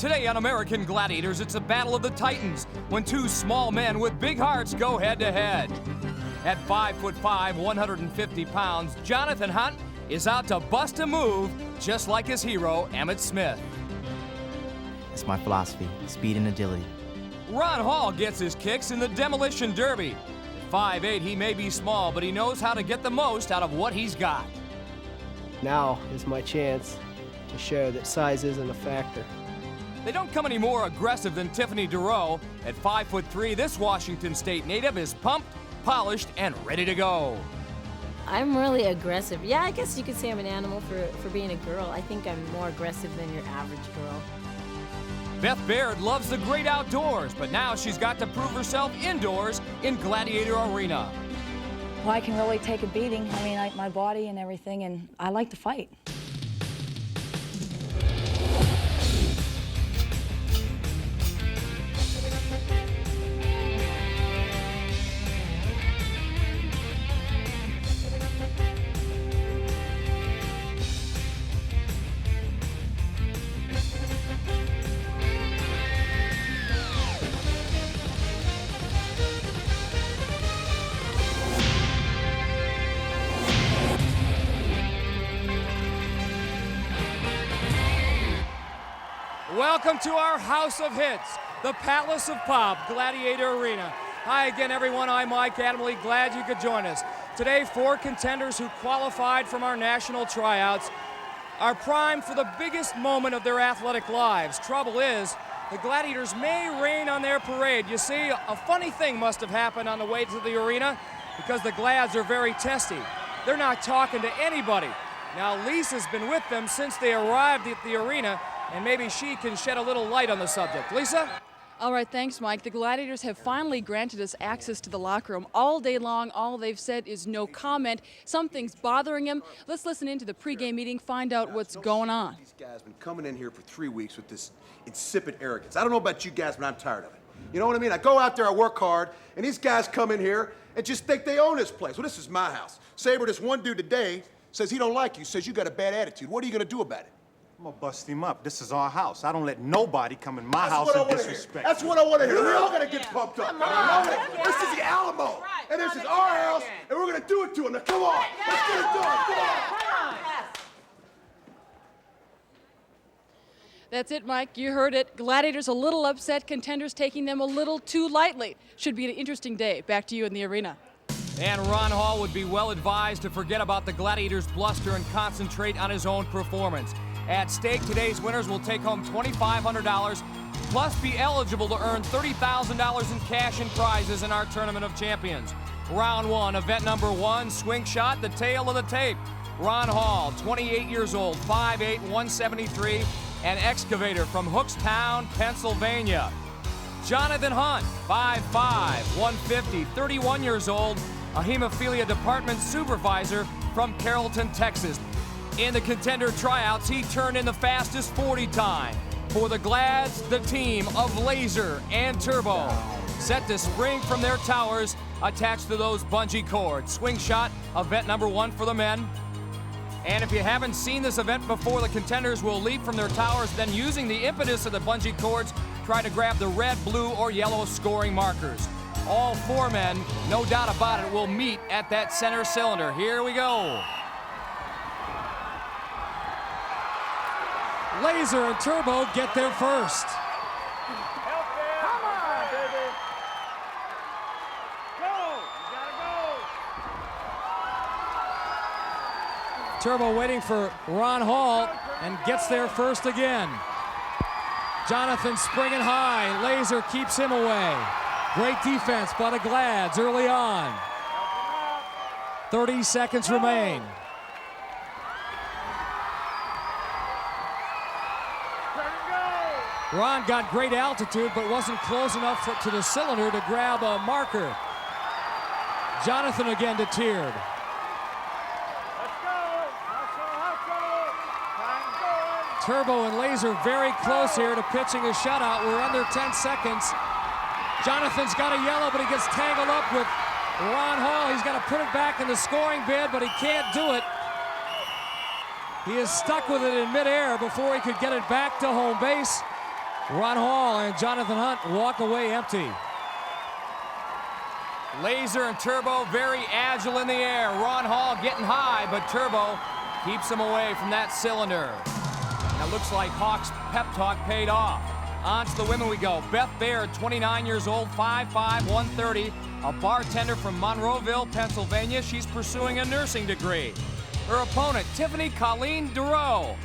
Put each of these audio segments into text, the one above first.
Today on American Gladiators, it's a battle of the Titans when two small men with big hearts go head-to-head. At 5'5", 150 pounds, Jonathan Hunt is out to bust a move just like his hero, Emmett Smith. It's my philosophy, speed and agility. Ron Hall gets his kicks in the Demolition Derby. At 5'8", he may be small, but he knows how to get the most out of what he's got. Now is my chance to show that size isn't a factor. They don't come any more aggressive than Tiffanie Dorrough. At 5'3", this Washington State native is pumped, polished, and ready to go. I'm really aggressive. Yeah, I guess you could say I'm an animal for being a girl. I think I'm more aggressive than your average girl. Beth Baird loves the great outdoors, but now she's got to prove herself indoors in Gladiator Arena. Well, I can really take a beating. I mean, my body and everything, and I like to fight. Welcome to our House of Hits, the Palace of Pop, Gladiator Arena. Hi again, everyone. I'm Mike Adamley. Glad you could join us. Today, 4 contenders who qualified from our national tryouts are primed for the biggest moment of their athletic lives. Trouble is, the Gladiators may rain on their parade. You see, a funny thing must have happened on the way to the arena because the Glads are very testy. They're not talking to anybody. Now, Lisa's been with them since they arrived at the arena, and maybe she can shed a little light on the subject. Lisa? All right, thanks, Mike. The Gladiators have finally granted us access to the locker room. All day long, all they've said is no comment. Something's bothering them. Let's listen into the pregame meeting, find out what's going on. These guys have been coming in here for 3 weeks with this insipid arrogance. I don't know about you guys, but I'm tired of it. You know what I mean? I go out there, I work hard, and these guys come in here and just think they own this place. Well, this is my house. Saber, this one dude today says he don't like you, says you got a bad attitude. What are you gonna do about it? I'm gonna bust him up. This is our house. I don't let nobody come in my house and disrespect. That's what I want to hear. We're all gonna get pumped up. This is the Alamo, and this is our house, and we're gonna do it to him. Now, come on, let's get it done. Come on. That's it, Mike. You heard it. Gladiators a little upset, contenders taking them a little too lightly. Should be an interesting day. Back to you in the arena. And Ron Hall would be well advised to forget about the Gladiators' bluster and concentrate on his own performance. At stake, today's winners will take home $2,500, plus be eligible to earn $30,000 in cash and prizes in our Tournament of Champions. Round 1, event number 1, Swingshot, the tail of the tape. Ron Hall, 28 years old, 5'8", 173, an excavator from Hookstown, Pennsylvania. Jonathan Hunt, 5'5", 150, 31 years old, a hemophilia department supervisor from Carrollton, Texas. In the contender tryouts, he turned in the fastest 40 time. For the Glads, the team of Laser and Turbo, set to spring from their towers attached to those bungee cords. Swingshot, event number 1 for the men. And if you haven't seen this event before, the contenders will leap from their towers, then using the impetus of the bungee cords, try to grab the red, blue, or yellow scoring markers. All 4 men, no doubt about it, will meet at that center cylinder. Here we go. Laser and Turbo get there first. Come on, baby. Go. You gotta go. Turbo waiting for Ron Hall and gets there first again. Jonathan springing high. Laser keeps him away. Great defense by the Glads early on. 30 seconds remain. Ron got great altitude, but wasn't close enough to the cylinder to grab a marker. Jonathan again deterred. Let's go. Hustle. Time's going. Turbo and Laser very close here to pitching a shutout. We're under 10 seconds. Jonathan's got a yellow, but he gets tangled up with Ron Hall. He's got to put it back in the scoring bid, but he can't do it. He is stuck with it in midair before he could get it back to home base. Ron Hall and Jonathan Hunt walk away empty. Laser and Turbo very agile in the air. Ron Hall getting high, but Turbo keeps him away from that cylinder. Now looks like Hawk's pep talk paid off. On to the women we go. Beth Baird, 29 years old, 5'5", 130, a bartender from Monroeville, Pennsylvania. She's pursuing a nursing degree. Her opponent, Tiffanie Dorrough,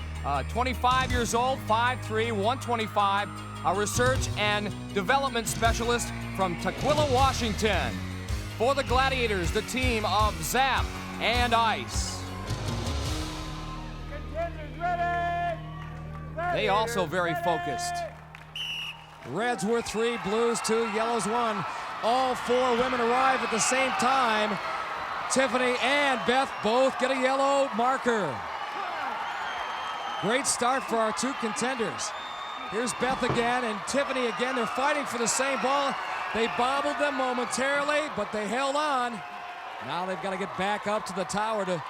25 years old, 5'3", 125, a research and development specialist from Tukwila, Washington. For the Gladiators, the team of Zap and Ice. Contenders ready. They also very focused. Reds were 3, blues 2, yellows 1. All 4 women arrive at the same time. Tiffanie and Beth both get a yellow marker. Great start for our 2 contenders. Here's Beth again and Tiffanie again. They're fighting for the same ball. They bobbled them momentarily, but they held on. Now they've got to get back up to the tower to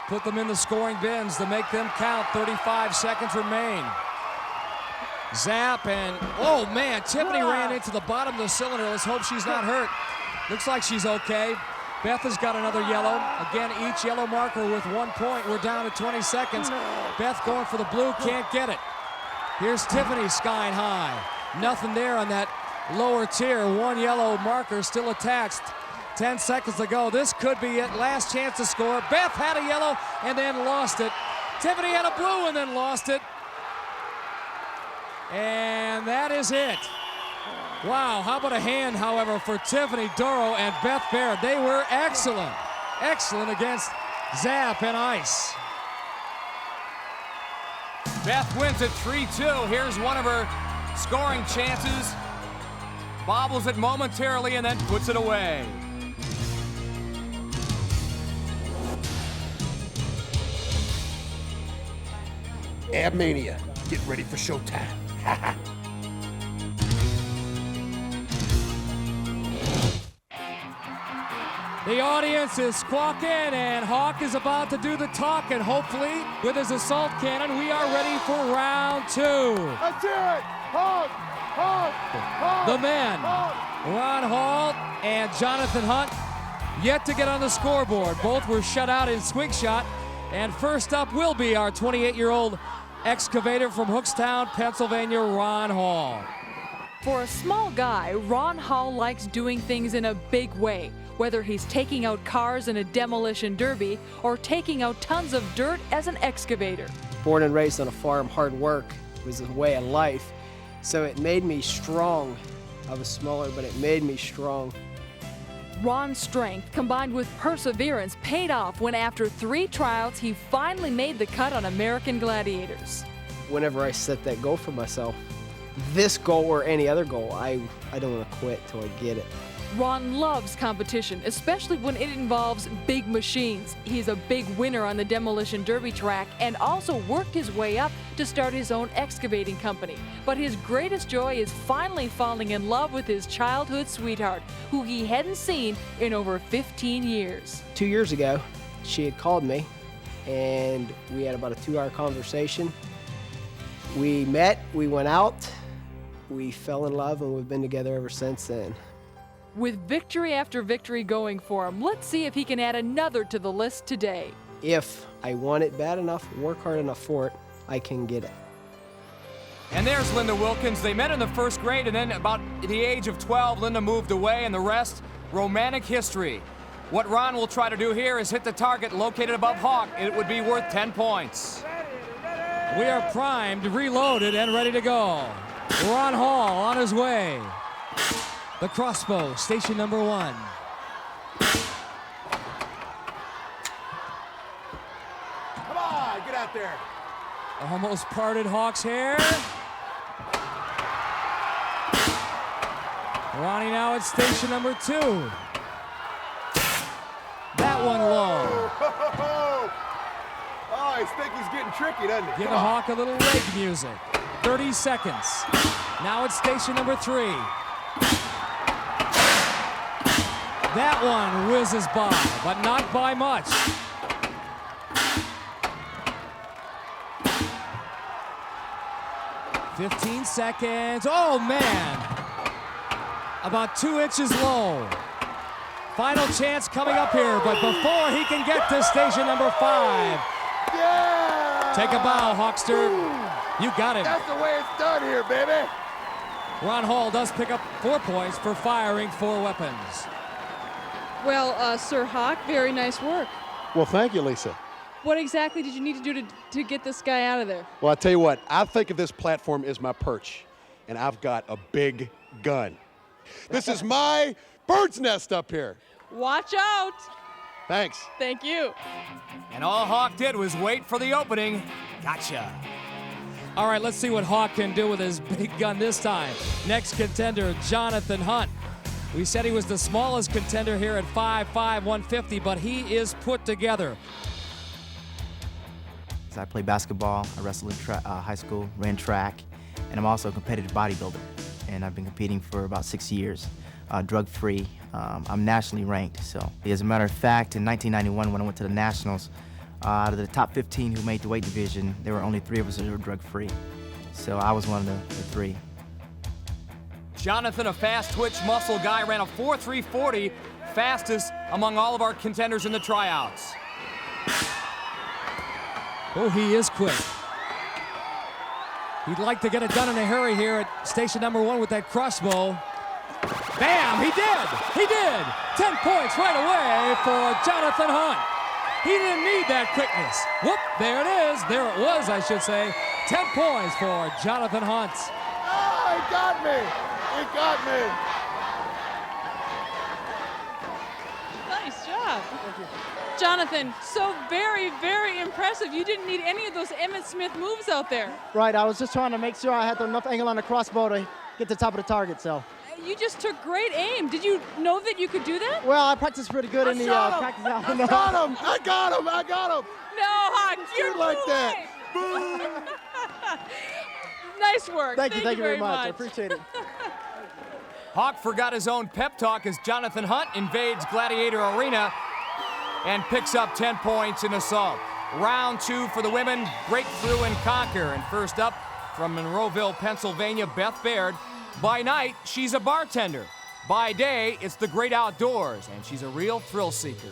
put them in the scoring bins to make them count. 35 seconds remain. Zap and, oh man, Tiffanie ran into the bottom of the cylinder. Let's hope she's not hurt. Looks like she's okay. Beth has got another yellow. Again, each yellow marker with 1 point. We're down to 20 seconds. Beth going for the blue, can't get it. Here's Tiffanie skying high. Nothing there on that lower tier. 1 yellow marker still attached. 10 seconds to go. This could be it. Last chance to score. Beth had a yellow and then lost it. Tiffanie had a blue and then lost it. And that is it. Wow, how about a hand, however, for Tiffanie Dorrough and Beth Baird. They were excellent. Excellent against Zap and Ice. Beth wins at 3-2. Here's one of her scoring chances. Bobbles it momentarily and then puts it away. Abmania, get ready for showtime. The audience is squawking, and Hawk is about to do the talk, and hopefully, with his assault cannon, we are ready for round 2. Let's hear it. Hawk, Hawk, Hawk. The men, Ron Hall and Jonathan Hunt, yet to get on the scoreboard. Both were shut out in Swingshot, and first up will be our 28-year-old excavator from Hookstown, Pennsylvania, Ron Hall. For a small guy, Ron Hall likes doing things in a big way, whether he's taking out cars in a demolition derby or taking out tons of dirt as an excavator. Born and raised on a farm, hard work was a way of life, so it made me strong. I was smaller, but it made me strong. Ron's strength combined with perseverance paid off when after 3 tryouts he finally made the cut on American Gladiators. Whenever I set that goal for myself, this goal or any other goal, I don't want to quit till I get it. Ron loves competition, especially when it involves big machines. He's a big winner on the demolition derby track and also worked his way up to start his own excavating company. But his greatest joy is finally falling in love with his childhood sweetheart, who he hadn't seen in over 15 years. 2 years ago, she had called me and we had about a 2-hour conversation. We met, we went out, we fell in love, and we've been together ever since then. With victory after victory going for him, let's see if he can add another to the list today. If I want it bad enough, work hard enough for it, I can get it. And there's Linda Wilkins. They met in the first grade, and then about the age of 12, Linda moved away, and the rest, romantic history. What Ron will try to do here is hit the target located above Hawk. It would be worth 10 points. We are primed, reloaded, and ready to go. Ron Hall on his way. The crossbow, station number 1. Come on, get out there. Almost parted Hawk's hair. Ronnie now at station number 2. That one low. Oh, I think he's getting tricky, doesn't he? Give a Hawk a little leg music. 30 seconds. Now at station number 3. That one whizzes by, but not by much. 15 seconds. Oh, man. About 2 inches low. Final chance coming up here, but before he can get to station number 5. Yeah! Take a bow, Hawkster. You got him. That's the way it's done here, baby. Ron Hall does pick up 4 points for firing 4 weapons. Well, Sir Hawk, very nice work. Well, thank you, Lisa. What exactly did you need to do to get this guy out of there? Well, I tell you what, I think of this platform as my perch, and I've got a big gun. This is my bird's nest up here. Watch out. Thanks. Thank you. And all Hawk did was wait for the opening. Gotcha. All right, let's see what Hawk can do with his big gun this time. Next contender, Jonathan Hunt. We said he was the smallest contender here at 5'5", 150, but he is put together. I play basketball, I wrestled in high school, ran track, and I'm also a competitive bodybuilder. And I've been competing for about 6 years, drug-free. I'm nationally ranked, so. As a matter of fact, in 1991, when I went to the Nationals, out of the top 15 who made the weight division, there were only 3 of us that were drug-free. So I was one of the 3. Jonathan, a fast twitch muscle guy, ran a 4.340, fastest among all of our contenders in the tryouts. Oh, he is quick. He'd like to get it done in a hurry here at station number 1 with that crossbow. Bam, he did, he did. 10 points right away for Jonathan Hunt. He didn't need that quickness. Whoop, there it is, there it was, I should say. 10 points for Jonathan Hunt. Oh, he got me, he got me. Nice job. Jonathan, so very, very impressive. You didn't need any of those Emmett Smith moves out there. Right, I was just trying to make sure I had enough angle on the crossbow to get to the top of the target, so. You just took great aim. Did you know that you could do that? Well, I practiced pretty good in the practice out. I got him, I got him, I got him. No, Hawk, you're like that. Nice work. Thank you very much. I much. appreciate it. Hawk forgot his own pep talk as Jonathan Hunt invades Gladiator Arena and picks up 10 points in assault. Round 2 for the women, break through and conquer. And first up, from Monroeville, Pennsylvania, Beth Baird. By night, she's a bartender. By day, it's the great outdoors, and she's a real thrill seeker.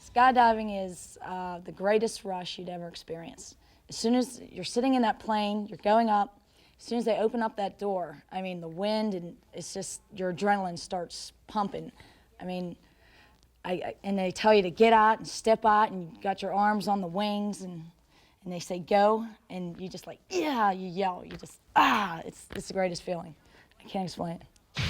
Skydiving is the greatest rush you'd ever experience. As soon as you're sitting in that plane, you're going up, as soon as they open up that door, I mean, the wind, and it's just, your adrenaline starts pumping. I mean, and they tell you to get out and step out, and you got your arms on the wings, and they say go, and you just like, yeah, you yell, you just, it's the greatest feeling. I can't explain it.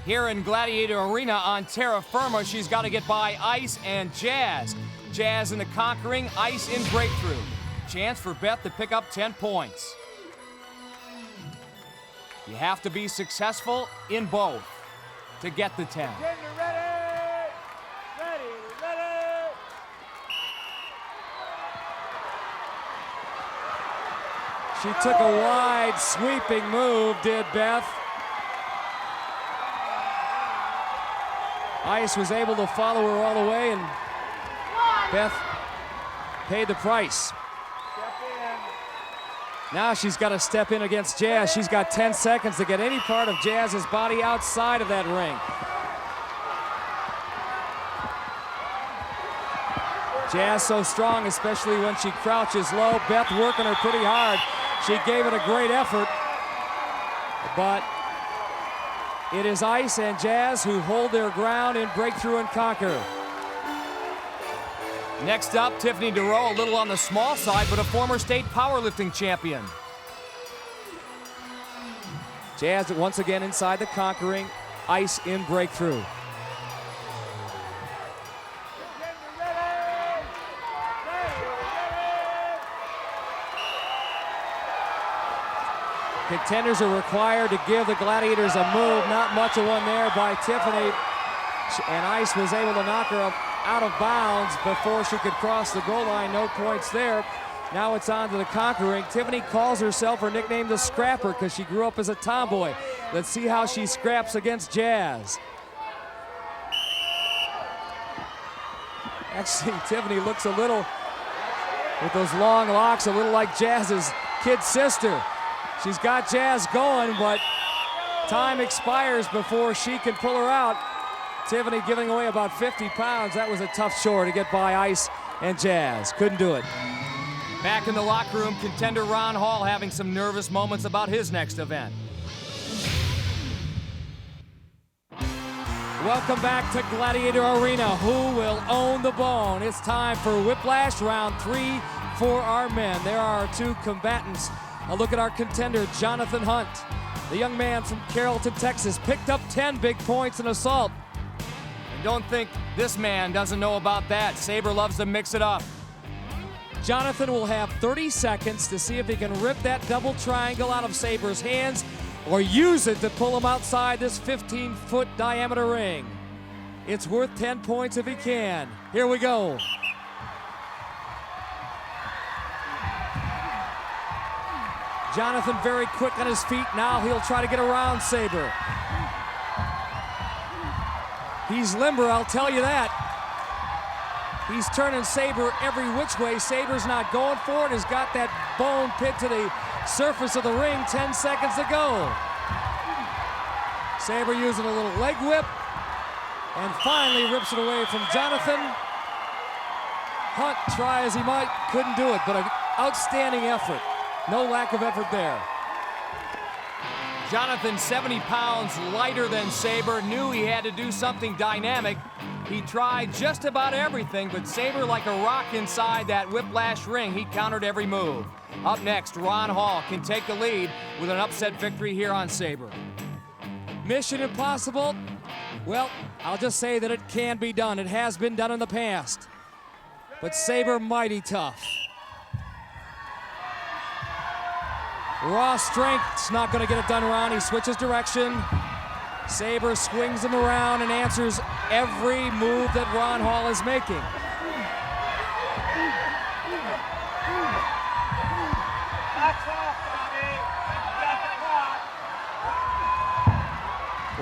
Here in Gladiator Arena on terra firma, she's got to get by Ice and Jazz. Jazz in the conquering, Ice in breakthrough. Chance for Beth to pick up 10 points. You have to be successful in both to get the 10. She took a wide sweeping move, did Beth. Ice was able to follow her all the way, and Beth paid the price. Now she's got to step in against Jazz. She's got 10 seconds to get any part of Jazz's body outside of that ring. Jazz so strong, especially when she crouches low. Beth working her pretty hard. She gave it a great effort, but it is Ice and Jazz who hold their ground in breakthrough and conquer. Next up, Tiffanie Dorrough, a little on the small side, but a former state powerlifting champion. Jazz once again inside the conquering, Ice in breakthrough. Contenders are required to give the Gladiators a move. Not much of one there by Tiffanie. And Ice was able to knock her out of bounds before she could cross the goal line. No points there. Now it's on to the conquering. Tiffanie calls herself her nickname the Scrapper because she grew up as a tomboy. Let's see how she scraps against Jazz. Actually, Tiffanie looks a little, with those long locks, a little like Jazz's kid sister. She's got Jazz going, but time expires before she can pull her out. Tiffanie giving away about 50 pounds. That was a tough chore to get by Ice and Jazz. Couldn't do it. Back in the locker room, contender Ron Hall having some nervous moments about his next event. Welcome back to Gladiator Arena. Who will own the bone? It's time for Whiplash, round 3 for our men. There are our two combatants. A look at our contender, Jonathan Hunt. The young man from Carrollton, Texas, picked up 10 big points in assault. And don't think this man doesn't know about that. Saber loves to mix it up. Jonathan will have 30 seconds to see if he can rip that double triangle out of Saber's hands or use it to pull him outside this 15-foot diameter ring. It's worth 10 points if he can. Here we go. Jonathan very quick on his feet. Now he'll try to get around Saber. He's limber, I'll tell you that. He's turning Saber every which way. Saber's not going for it. Has got that bone pinned to the surface of the ring. 10 seconds to go. Saber using a little leg whip and finally rips it away from Jonathan. Hunt, try as he might, couldn't do it, but an outstanding effort. No lack of effort there. Jonathan, 70 pounds lighter than Saber, knew he had to do something dynamic. He tried just about everything, but Saber, like a rock inside that Whiplash ring, he countered every move. Up next, Ron Hall can take the lead with an upset victory here on Saber. Mission impossible? Well, I'll just say that it can be done. It has been done in the past. But Saber mighty tough. Raw strength's not going to get it done, Ron. He switches direction. Saber swings him around and answers every move that Ron Hall is making.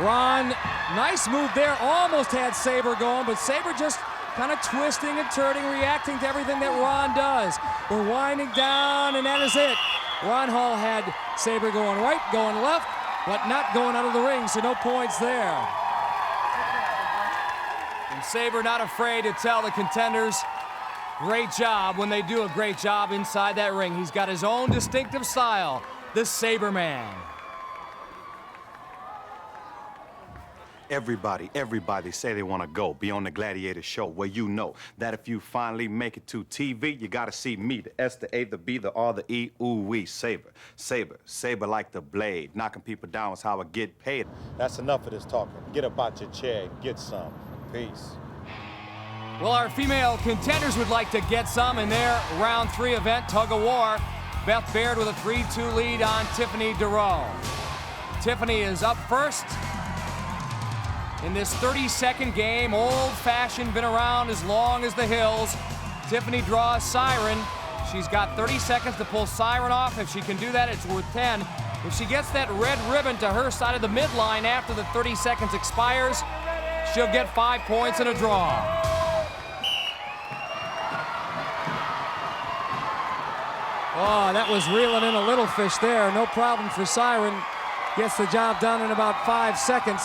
Ron, nice move there. Almost had Saber going, but Saber just kind of twisting and turning, reacting to everything that Ron does. We're winding down, and that is it. Ron Hall had Saber going right, going left, but not going out of the ring, so no points there. And Saber not afraid to tell the contenders, great job when they do a great job inside that ring. He's got his own distinctive style, the Saber Man. Everybody say they want to go be on the Gladiator show. Well, you know that if you finally make it to TV, you got to see me, the S, the A, the B, the R, the E, ooh, wee, Saber. Saber like the blade. Knocking people down is how I get paid. That's enough of this talking. Get up out your chair and get some. Peace. Well, our female contenders would like to get some in their round 3 event, Tug of War. Beth Baird with a 3-2 lead on Tiffanie Dorrough. Tiffanie is up first. In this 30-second game, old-fashioned, been around as long as the hills. Tiffanie draws Siren. She's got 30 seconds to pull Siren off. If she can do that, it's worth 10. If she gets that red ribbon to her side of the midline after the 30 seconds expires, she'll get 5 points and a draw. Oh, that was reeling in a little fish there. No problem for Siren. Gets the job done in about 5 seconds.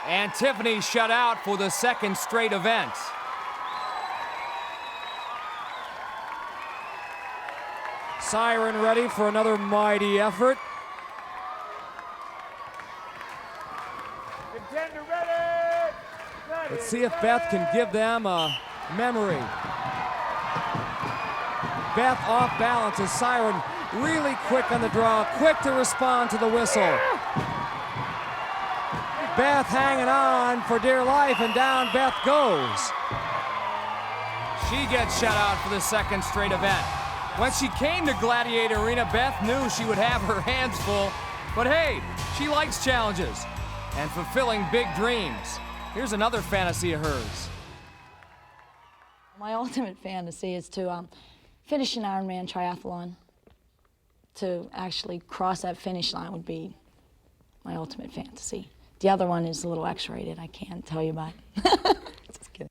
And Tiffanie shut out for the second straight event. Siren ready for another mighty effort. Contender ready! Let's see if Beth can give them a memory. Beth off balance as Siren really quick on the draw, quick to respond to the whistle. Beth hanging on for dear life, and down Beth goes. She gets shut out for the second straight event. When she came to Gladiator Arena, Beth knew she would have her hands full, but hey, she likes challenges and fulfilling big dreams. Here's another fantasy of hers. My ultimate fantasy is to finish an Ironman triathlon. To actually cross that finish line would be my ultimate fantasy. The other one is a little X-rated. I can't tell you about it. Just kidding.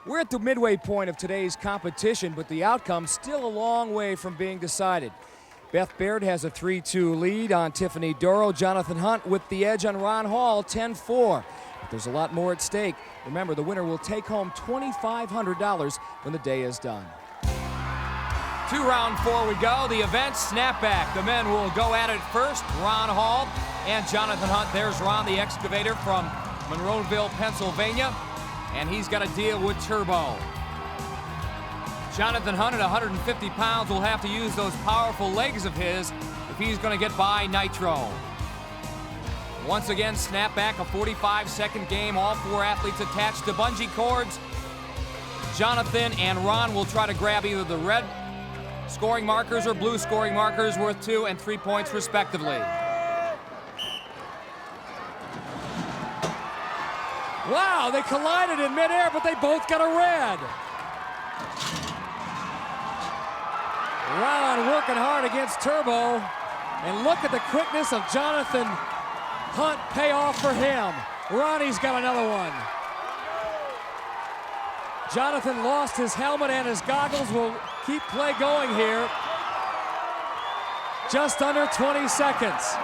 We're at the midway point of today's competition, but the outcome's still a long way from being decided. Beth Baird has a 3-2 lead on Tiffanie Dorrough. Jonathan Hunt with the edge on Ron Hall, 10-4. But there's a lot more at stake. Remember, the winner will take home $2,500 when the day is done. To round 4 we go. The event Snapback. The men will go at it first. Ron Hall and Jonathan Hunt. There's Ron the excavator from Monroeville, Pennsylvania. And he's got to deal with Turbo. Jonathan Hunt at 150 pounds will have to use those powerful legs of his if he's going to get by Nitro. Once again, Snapback, a 45-second game. All 4 athletes attached to bungee cords. Jonathan and Ron will try to grab either the red scoring markers or blue scoring markers worth 2 and 3 points respectively. Wow, they collided in midair, but they both got a red. Ron working hard against Turbo, and look at the quickness of Jonathan Hunt pay off for him. Ronnie's got another one. Jonathan lost his helmet and his goggles. Will keep play going here. Just under 20 seconds.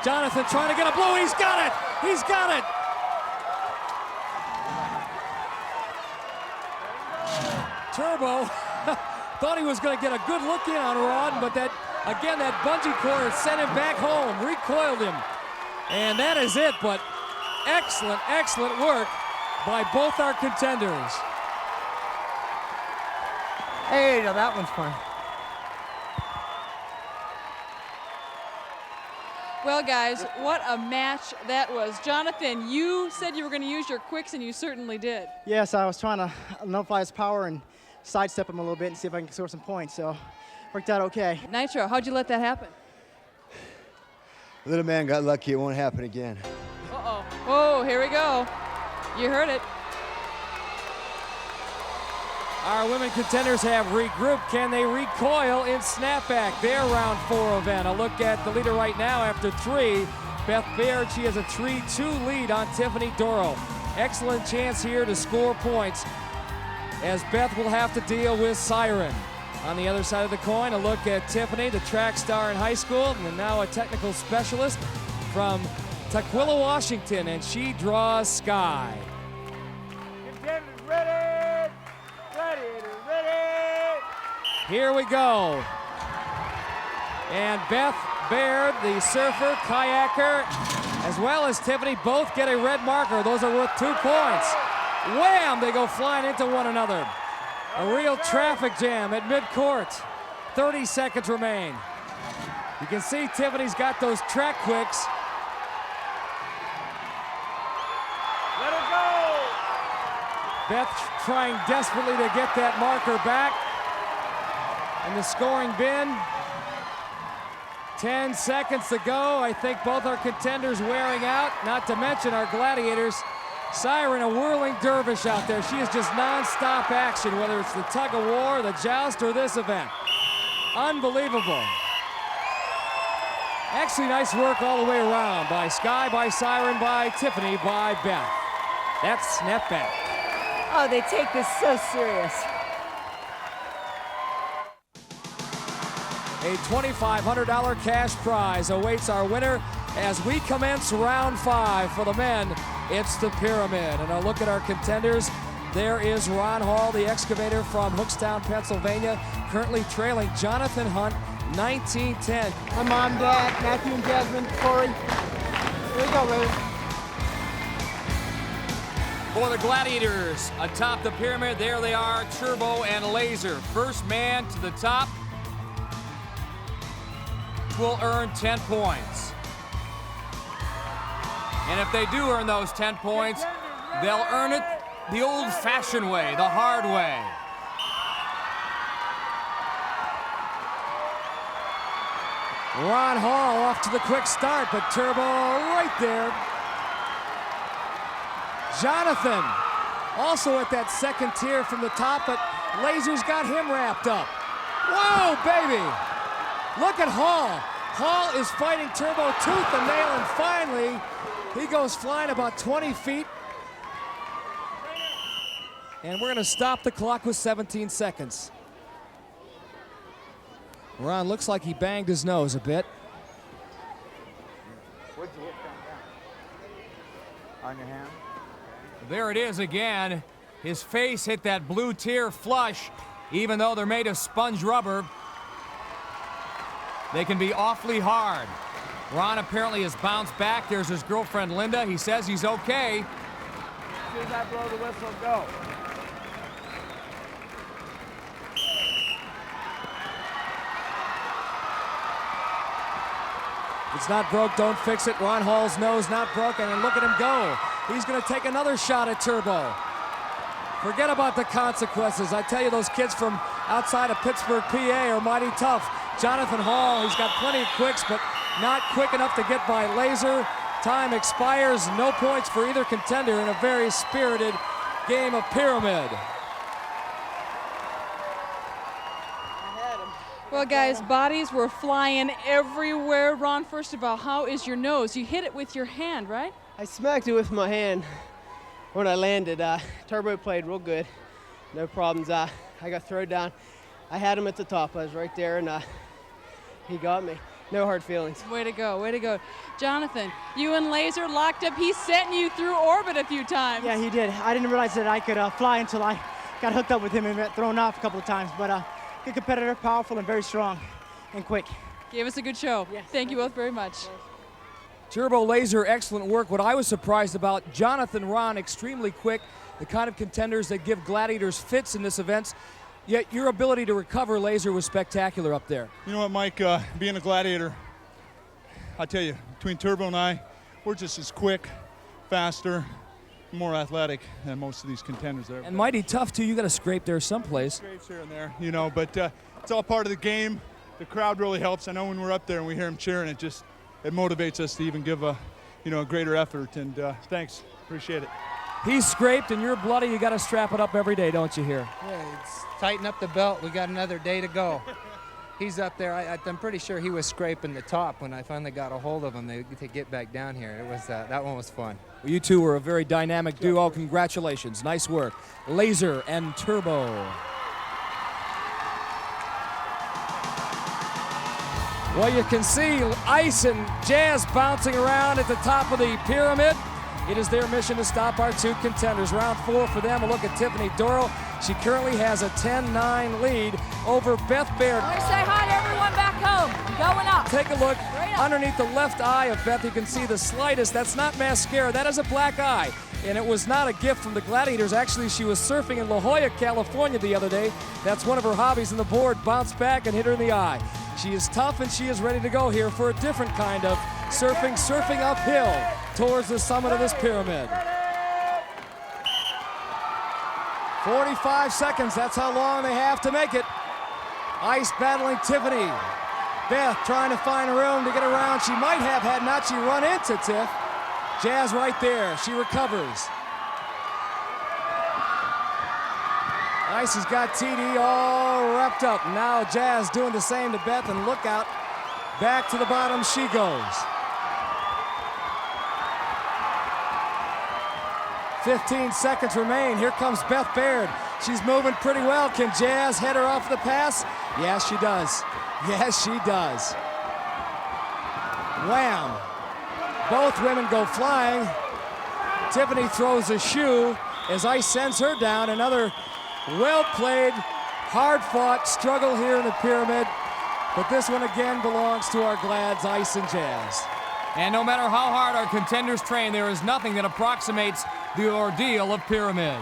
Jonathan trying to get a blue. He's got it. He's got it. Turbo thought he was going to get a good look in on Ron, but that bungee cord sent him back home, recoiled him. And that is it, but excellent, excellent work by both our contenders. Hey, now that one's fun. Well, guys, what a match that was. Jonathan, you said you were going to use your quicks, and you certainly did. Yes, I was trying to nullify his power and sidestep him a little bit and see if I can score some points, so worked out okay. Nitro, how'd you let that happen? Little man got lucky. It won't happen again. Uh-oh. Oh, here we go. You heard it. Our women contenders have regrouped. Can they recoil in Snapback? Their round 4 event. A look at the leader right now after 3. Beth Baird, she has a 3-2 lead on Tiffanie Dorrough. Excellent chance here to score points, as Beth will have to deal with Siren. On the other side of the coin, a look at Tiffanie, the track star in high school, and now a technical specialist from Tukwila, Washington, and she draws Sky. Contenders ready! Gladiators ready! Here we go. And Beth Baird, the surfer, kayaker, as well as Tiffanie, both get a red marker. Those are worth 2 points. Wham! They go flying into one another. A real traffic jam at midcourt. 30 seconds remain. You can see Tiffany's got those track quicks. Let her go! Beth trying desperately to get that marker back. In the scoring bin. 10 seconds to go. I think both our contenders wearing out, not to mention our gladiators. Siren, a whirling dervish out there. She is just non-stop action, whether it's the Tug of War, the Joust, or this event. Unbelievable. Actually, nice work all the way around by Sky, by Siren, by Tiffanie, by Beth. That's Snapback. Oh, they take this so serious. A $2,500 cash prize awaits our winner as we commence round 5 for the men. It's the pyramid. And a look at our contenders. There is Ron Hall, the excavator from Hookstown, Pennsylvania, currently trailing Jonathan Hunt, 19-10. My mom, Dad, Matthew and Jasmine, Corey. Here we go, baby. For the Gladiators, atop the pyramid, there they are, Turbo and Laser. First man to the top will earn 10 points. And if they do earn those 10 points, they'll earn it the old-fashioned way, the hard way. Ron Hall off to the quick start, but Turbo right there. Jonathan also at that second tier from the top, but Laser's got him wrapped up. Whoa, baby! Look at Hall. Hall is fighting Turbo tooth and nail, and finally, he goes flying about 20 feet. And we're going to stop the clock with 17 seconds. Ron looks like he banged his nose a bit. What'd you hit down? On your hand? There it is again. His face hit that blue tier flush. Even though they're made of sponge rubber, they can be awfully hard. Ron apparently has bounced back. There's his girlfriend, Linda. He says he's okay. As soon as I blow the whistle, go. It's not broke, don't fix it. Ron Hall's nose not broken, and look at him go. He's going to take another shot at Turbo. Forget about the consequences. I tell you, those kids from outside of Pittsburgh, PA are mighty tough. Jonathan Hall, he's got plenty of quicks, but not quick enough to get by Laser. Time expires, no points for either contender in a very spirited game of Pyramid. Well, guys, bodies were flying everywhere. Ron, first of all, how is your nose? You hit it with your hand, right? I smacked it with my hand when I landed. Turbo played real good. No problems. I got thrown down. I had him at the top. I was right there, and he got me. No hard feelings. Way to go, way to go. Jonathan, you and Laser locked up. He's setting you through orbit a few times. Yeah, he did. I didn't realize that I could fly until I got hooked up with him and got thrown off a couple of times. But good competitor, powerful and very strong and quick. Gave us a good show. Yes. Thank you both very much. Turbo, Laser, excellent work. What I was surprised about, Jonathan, Ron, extremely quick, the kind of contenders that give Gladiators fits in this event. Yet your ability to recover, Laser, was spectacular up there. You know what, Mike, being a Gladiator, I tell you, between Turbo and I, we're just as quick, faster, more athletic than most of these contenders there. And mighty tough, too. You got to scrape there someplace. Scrapes here and there, you know, but it's all part of the game. The crowd really helps. I know when we're up there and we hear them cheering, it motivates us to even give a greater effort, and thanks, appreciate it. He's scraped and you're bloody. You got to strap it up every day, don't you hear? Yeah, tighten up the belt. We got another day to go. He's up there. I'm pretty sure he was scraping the top when I finally got a hold of him to get back down here. It was that one was fun. Well, you two were a very dynamic duo. Congratulations. Nice work. Laser and Turbo. Well, you can see Ice and Jazz bouncing around at the top of the pyramid. It is their mission to stop our two contenders. Round 4 for them. A look at Tiffanie Dorrough. She currently has a 10-9 lead over Beth Baird. I want to say hi to everyone back home. I'm going up. Take a look underneath the left eye of Beth. You can see the slightest. That's not mascara. That is a black eye. And it was not a gift from the Gladiators. Actually, she was surfing in La Jolla, California the other day. That's one of her hobbies, and the board bounced back and hit her in the eye. She is tough, and she is ready to go here for a different kind of surfing uphill towards the summit of this pyramid. 45 seconds, that's how long they have to make it. Ice battling Tiffanie. Beth trying to find room to get around. She might have had not she run into Tiff. Jazz right there, she recovers. Ice has got TD all wrapped up. Now Jazz doing the same to Beth, and look out. Back to the bottom she goes. 15 seconds remain. Here comes Beth Baird. She's moving pretty well. Can Jazz head her off the pass? Yes, she does. Yes, she does. Wham! Both women go flying. Tiffanie throws a shoe as Ice sends her down. Another well-played, hard-fought struggle here in the pyramid. But this one again belongs to our Glads, Ice and Jazz. And no matter how hard our contenders train, there is nothing that approximates the ordeal of pyramid.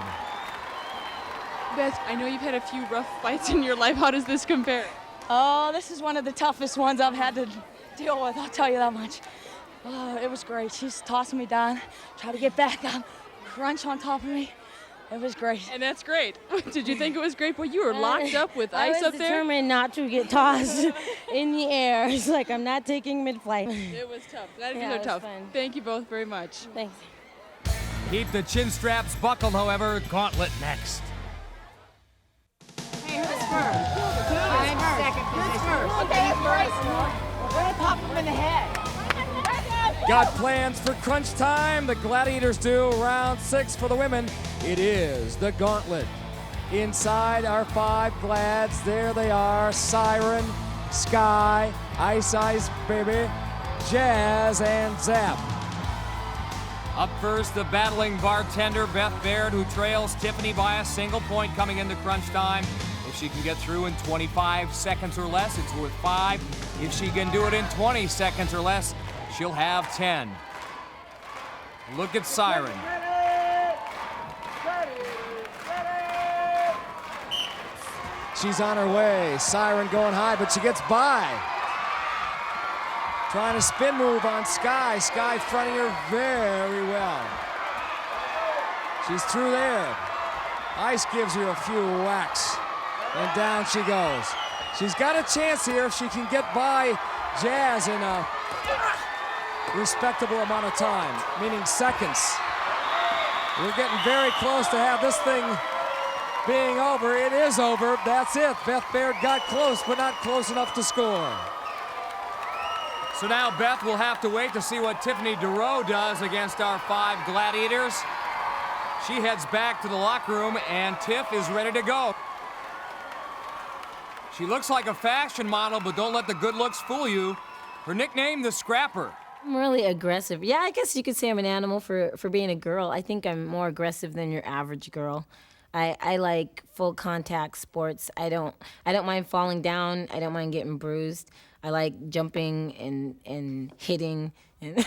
Beth, I know you've had a few rough fights in your life. How does this compare? Oh, this is one of the toughest ones I've had to deal with, I'll tell you that much. Oh, it was great. She's tossing me down, try to get back up, crunch on top of me. It was great. And that's great. Did you think it was great? Well, you were locked up with Ice up there. I was determined not to get tossed in the air. It's like I'm not taking mid-flight. It was tough. Gladiators are tough. Fun. Thank you both very much. Thanks. Keep the chin straps buckled, however. Gauntlet next. Hey, who's first? I'm second position. Okay, who's first? We're gonna pop him in the head. Got plans for crunch time? The Gladiators do. Round 6 for the women. It is the Gauntlet. Inside our 5 Glads, there they are. Siren, Sky, Ice Ice Baby, Jazz, and Zap. Up first, the battling bartender, Beth Baird, who trails Tiffanie by a single point coming into crunch time. If she can get through in 25 seconds or less, it's worth 5. If she can do it in 20 seconds or less, she'll have 10. Look at Siren. She's on her way. Siren going high, but she gets by. Trying to spin move on Sky. Sky fronting her very well. She's through there. Ice gives her a few whacks, and down she goes. She's got a chance here if she can get by Jazz in a respectable amount of time, meaning seconds. We're getting very close to have this thing being over. It is over. That's it. Beth Baird got close, but not close enough to score. So now Beth will have to wait to see what Tiffanie Dorrough does against our 5 Gladiators. She heads back to the locker room, and Tiff is ready to go. She looks like a fashion model, but don't let the good looks fool you. Her nickname, the Scrapper. I'm really aggressive. Yeah, I guess you could say I'm an animal for being a girl. I think I'm more aggressive than your average girl. I like full contact sports. I don't mind falling down. I don't mind getting bruised. I like jumping and hitting. And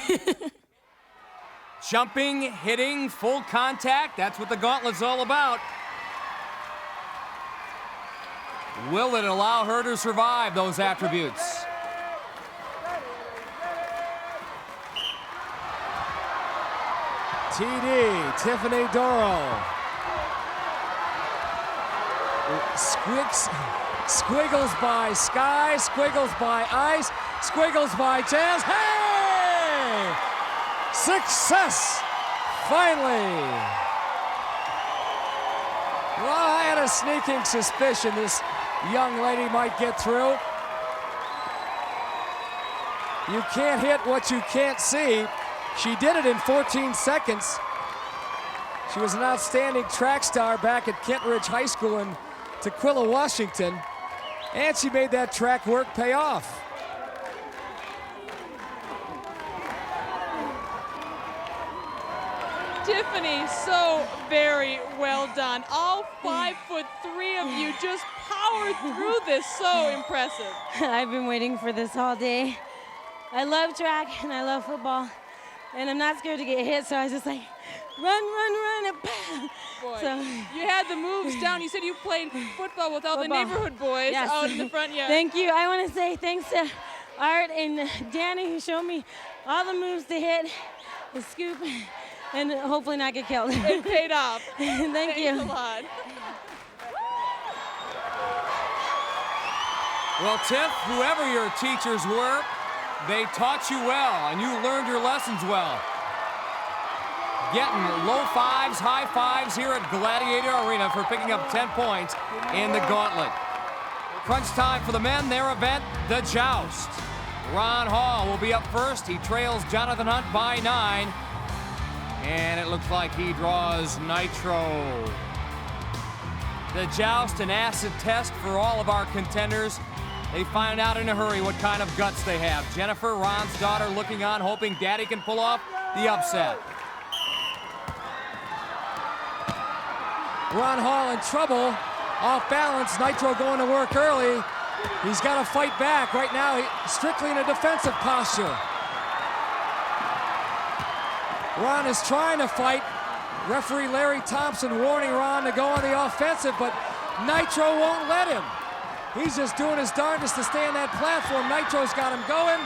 Jumping, hitting, full contact. That's what the Gauntlet's all about. Will it allow her to survive those attributes? TD, Tiffanie Dorrough. Squiggles by Sky, squiggles by Ice, squiggles by Jazz. Hey! Success! Finally! Well, I had a sneaking suspicion this young lady might get through. You can't hit what you can't see. She did it in 14 seconds. She was an outstanding track star back at Kent Ridge High School in Tukwila, Washington, and she made that track work pay off. Tiffanie, so very well done. All 5'3" of you just powered through this. So impressive. I've been waiting for this all day. I love track and I love football, and I'm not scared to get hit, so I was just like, run, and Boy, so, you had the moves down. You said you played football with all the neighborhood boys out in the front yard. Thank you. I want to say thanks to Art and Danny, who showed me all the moves to hit, the scoop, and hopefully not get killed. It paid off. Thank you. Thanks a lot. Well, Tiff, whoever your teachers were, they taught you well, and you learned your lessons well. Getting low 5s, high 5s here at Gladiator Arena for picking up 10 points in the Gauntlet. Crunch time for the men, their event, the Joust. Ron Hall will be up first. He trails Jonathan Hunt by 9. And it looks like he draws Nitro. The Joust, an acid test for all of our contenders. They find out in a hurry what kind of guts they have. Jennifer, Ron's daughter, looking on, hoping Daddy can pull off the upset. Ron Hall in trouble, off balance. Nitro going to work early. He's got to fight back. Right now, strictly in a defensive posture. Ron is trying to fight. Referee Larry Thompson warning Ron to go on the offensive, but Nitro won't let him. He's just doing his darndest to stay on that platform. Nitro's got him going.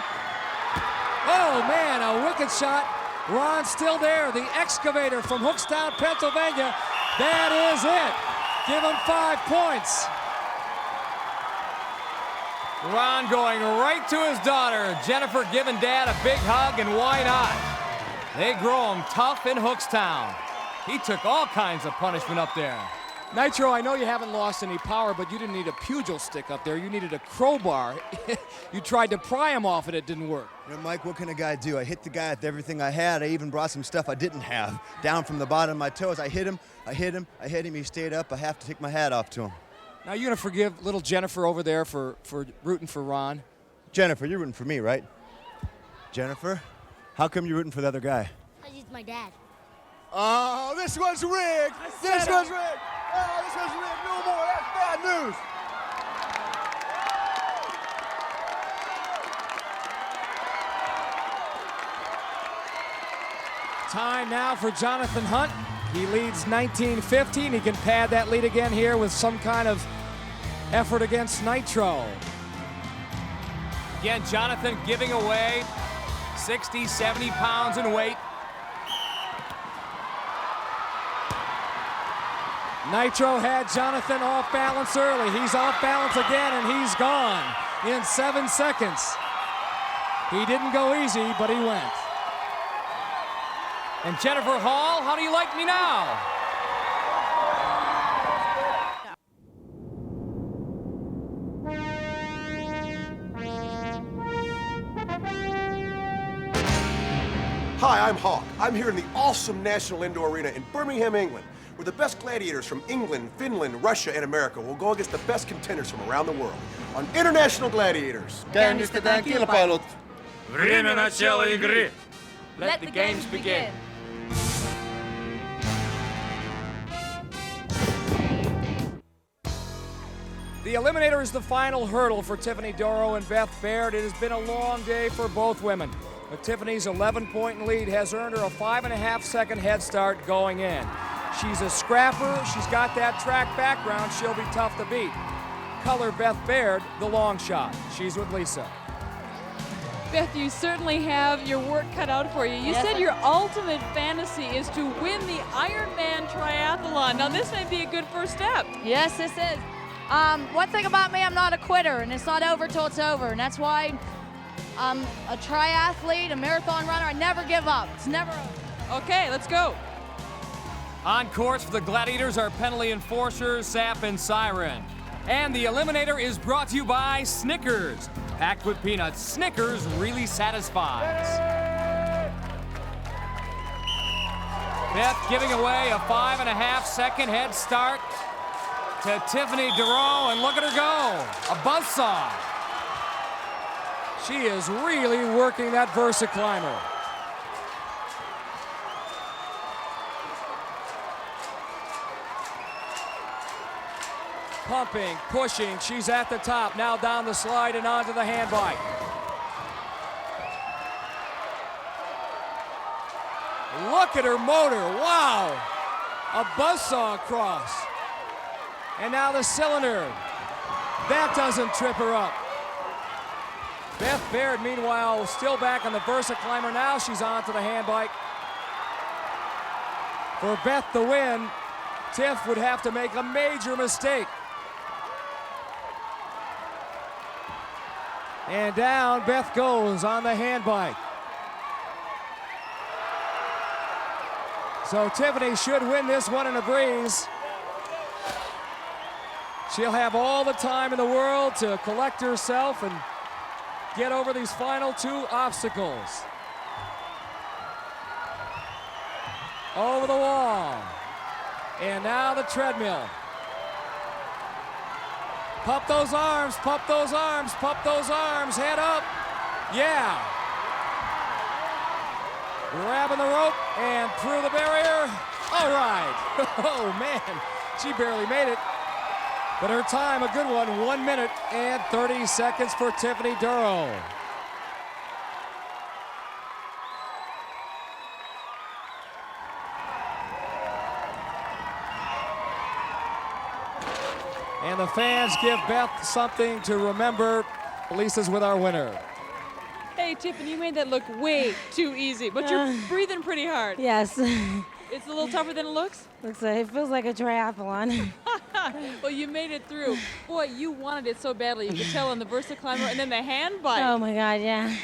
Oh, man, a wicked shot. Ron's still there. The excavator from Hookstown, Pennsylvania. That is it. Give him 5 points. Ron going right to his daughter. Jennifer giving Dad a big hug, and why not? They grow him tough in Hookstown. He took all kinds of punishment up there. Nitro, I know you haven't lost any power, but you didn't need a pugil stick up there. You needed a crowbar. You tried to pry him off, and it didn't work. You know, Mike, what can a guy do? I hit the guy with everything I had. I even brought some stuff I didn't have. Down from the bottom of my toes, I hit him, I hit him, I hit him. He stayed up. I have to take my hat off to him. Now, you're going to forgive little Jennifer over there for rooting for Ron? Jennifer, you're rooting for me, right? Jennifer, how come you're rooting for the other guy? Because he's my dad. Oh, this one's rigged. This one's rigged. Oh, this one's rigged. No more. That's bad news. Time now for Jonathan Hunt. He leads 19-15. He can pad that lead again here with some kind of effort against Nitro. Again, Jonathan giving away 60, 70 pounds in weight. Nitro had Jonathan off balance early. He's off balance again, and he's gone in 7 seconds. He didn't go easy, but he went. And Jennifer Hall, how do you like me now? Hi, I'm Hawk. I'm here in the awesome National Indoor Arena in Birmingham, England, where the best gladiators from England, Finland, Russia, and America will go against the best contenders from around the world on International Gladiators. Käynnistetään kilpailut. Время начала игры. Let the games begin. The Eliminator is the final hurdle for Tiffanie Dorrough and Beth Baird. It has been a long day for both women. But Tiffany's 11-point lead has earned her a 5.5-second head start going in. She's a scrapper. She's got that track background. She'll be tough to beat. Color Beth Baird, the long shot. She's with Lisa. Beth, you certainly have your work cut out for you. You said your ultimate fantasy is to win the Ironman triathlon. Now, this may be a good first step. Yes, this is. One thing about me, I'm not a quitter, and it's not over till it's over, and that's why I'm a triathlete, a marathon runner. I never give up. It's never over. Okay, let's go. On course for the Gladiators are penalty enforcers, Sap and Siren. And the Eliminator is brought to you by Snickers. Packed with peanuts, Snickers really satisfies. Beth giving away a 5.5-second head start to Tiffanie Dorrough, and look at her go, a buzzsaw. She is really working that VersaClimber. Pumping, pushing, she's at the top, now down the slide and onto the hand bike. Look at her motor, wow! A buzzsaw across. And now the cylinder. That doesn't trip her up. Beth Baird, meanwhile, still back on the VersaClimber. Now she's onto the hand bike. For Beth to win, Tiff would have to make a major mistake. And down Beth goes on the hand bike. So Tiffanie should win this one in a breeze. She'll have all the time in the world to collect herself and get over these final 2 obstacles. Over the wall. And now the treadmill. Pump those arms, pump those arms, pump those arms, head up. Yeah. Grabbing the rope and through the barrier. All right. Oh, man. She barely made it. But her time, a good one, 1 minute and 30 seconds for Tiffanie Dorrough. And the fans give Beth something to remember. Lisa's with our winner. Hey, Tiffanie, you made that look way too easy, but you're breathing pretty hard. Yes. It's a little tougher than it looks? Looks like, it feels like a triathlon. Well, you made it through. Boy, you wanted it so badly. You could tell on the VersaClimber and then the hand bike. Oh, my God, yeah.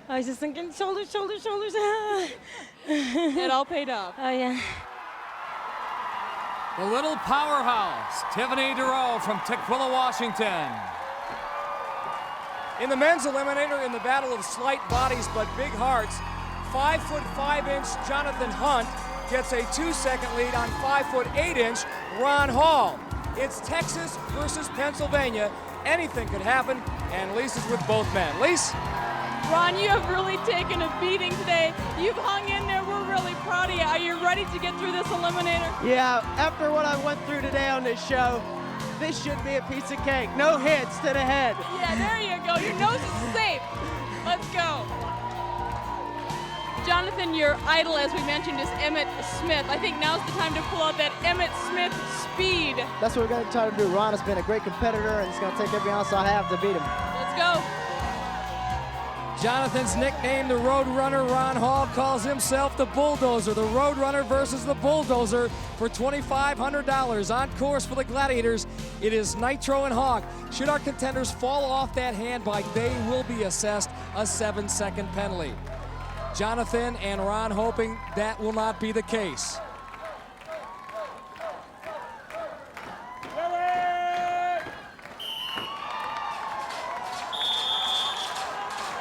I was just thinking shoulders, shoulders, shoulders. It all paid off. Oh, yeah. The little powerhouse, Tiffanie Dorrough from Tukwila, Washington. In the men's eliminator, in the battle of slight bodies but big hearts, 5'5" Jonathan Hunt gets a 2-second lead on 5'8" Ron Hall. It's Texas versus Pennsylvania. Anything could happen, and Lisa's with both men. Lisa? Ron, you have really taken a beating today. You've hung in there. We're really proud of you. Are you ready to get through this eliminator? Yeah, after what I went through today on this show, this should be a piece of cake. No hits to the head. Yeah, there you go. Your nose is safe. Let's go. Jonathan, your idol, as we mentioned, is Emmitt Smith. I think now's the time to pull out that Emmitt Smith speed. That's what we're going to try to do. Ron has been a great competitor, and it's going to take every ounce I have to beat him. Let's go. Jonathan's nickname, the Roadrunner. Ron Hall calls himself the Bulldozer. The Roadrunner versus the Bulldozer for $2,500. On course for the Gladiators, it is Nitro and Hawk. Should our contenders fall off that hand bike, they will be assessed a 7-second penalty. Jonathan and Ron hoping that will not be the case.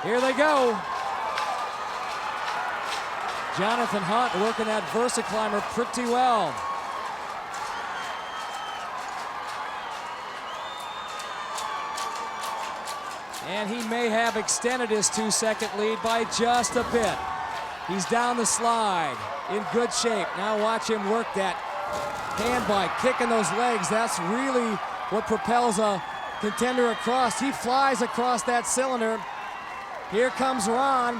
Here they go. Jonathan Hunt working that VersaClimber pretty well. And he may have extended his 2-second lead by just a bit. He's down the slide in good shape. Now watch him work that hand bike, kicking those legs. That's really what propels a contender across. He flies across that cylinder. Here comes Ron.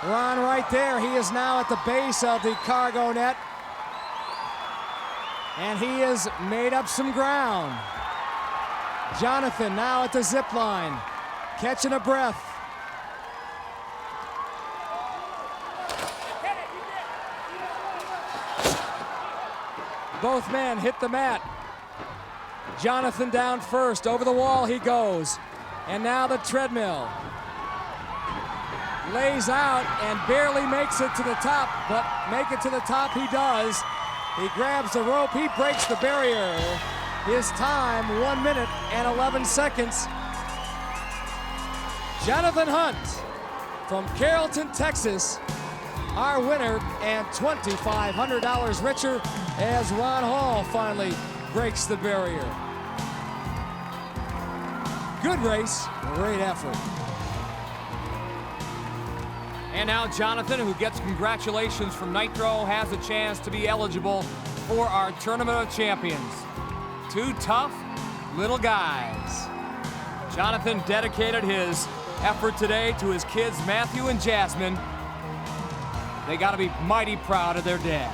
Ron right there. He is now at the base of the cargo net. And he has made up some ground. Jonathan now at the zip line, catching a breath. Both men hit the mat. Jonathan down first. Over the wall he goes. And now the treadmill. Lays out and barely makes it to the top, but make it to the top he does. He grabs the rope, he breaks the barrier. His time, 1 minute and 11 seconds. Jonathan Hunt from Carrollton, Texas, our winner, and $2,500 richer as Ron Hall finally breaks the barrier. Good race, great effort. And now Jonathan, who gets congratulations from Nitro, has a chance to be eligible for our Tournament of Champions. Two tough little guys. Jonathan dedicated his effort today to his kids, Matthew and Jasmine. They got to be mighty proud of their dad.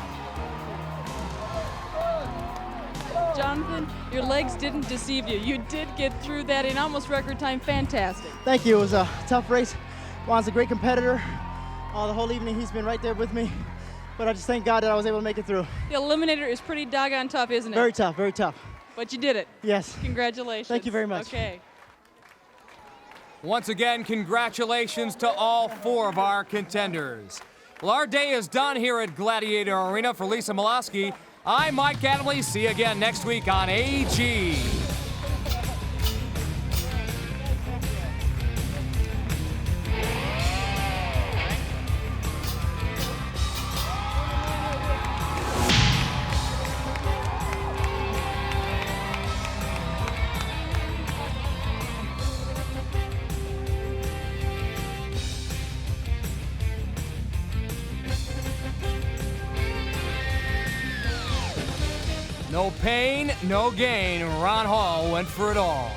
Jonathan, your legs didn't deceive you. You did get through that in almost record time. Fantastic. Thank you. It was a tough race. Juan's a great competitor. The whole evening he's been right there with me. But I just thank God that I was able to make it through. The Eliminator is pretty doggone tough, isn't it? Very tough, very tough. But you did it. Yes. Congratulations. Thank you very much. Okay. Once again, congratulations to all 4 of our contenders. Well, our day is done here at Gladiator Arena. For Lisa Molosky, I'm Mike Adamley. See you again next week on AG. No pain, no gain. Ron Hall went for it all.